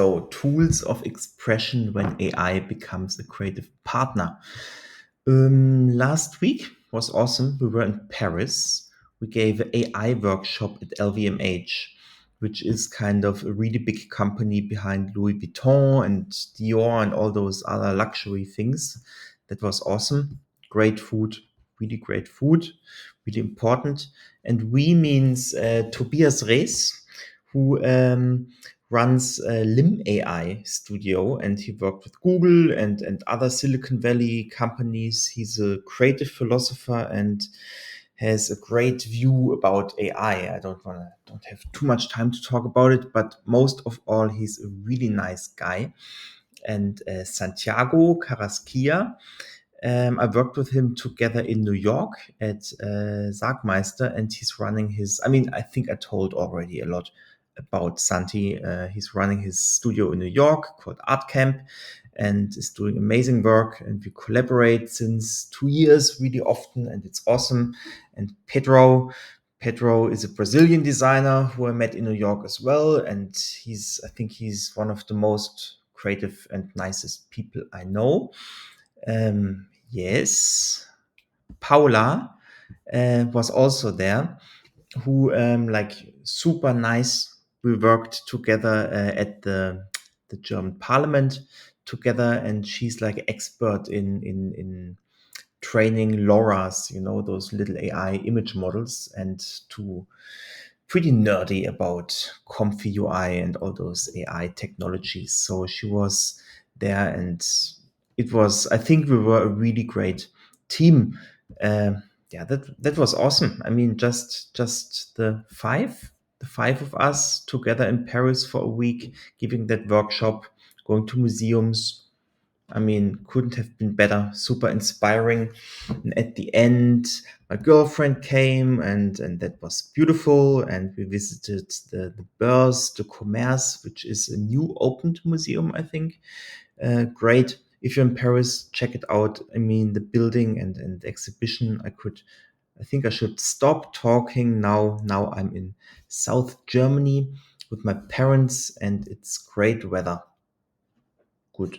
So, tools of expression when AI becomes a creative partner. Last week was awesome. We were in Paris. We gave an AI workshop at LVMH, which is kind of a really big company behind Louis Vuitton and Dior and all those other luxury things. That was awesome. Great food, really great food, really important. And we means Tobias Rees, who runs a Lim AI studio, and he worked with Google and other Silicon Valley companies. He's a creative philosopher and has a great view about AI. I don't have too much time to talk about it, but most of all, he's a really nice guy. And Santiago Carrasquilla, I worked with him together in New York at Sargmeister, and he's running his. I mean, I think I told already a lot about Santi. He's running his studio in New York called Art Camp and is doing amazing work. And we collaborate since 2 years really often, and it's awesome. And Pedro is a Brazilian designer who I met in New York as well. And I think he's one of the most creative and nicest people I know. Yes, Paula was also there, who like super nice. We worked together at the German Parliament together, and she's like expert in training LoRa's, those little AI image models, and to pretty nerdy about Comfy UI and all those AI technologies. So she was there, and it was. I think we were a really great team. Yeah, that was awesome. I mean, just the five of us together in Paris for a week, giving that workshop, going to museums. I mean, couldn't have been better. Super inspiring. And at the end, my girlfriend came, and that was beautiful. And we visited the Beurs de Commerce, which is a new opened museum, I think. Great. If you're in Paris, check it out. I mean, the building and the exhibition, I think I should stop talking now. Now I'm in South Germany with my parents, and it's great weather. Good.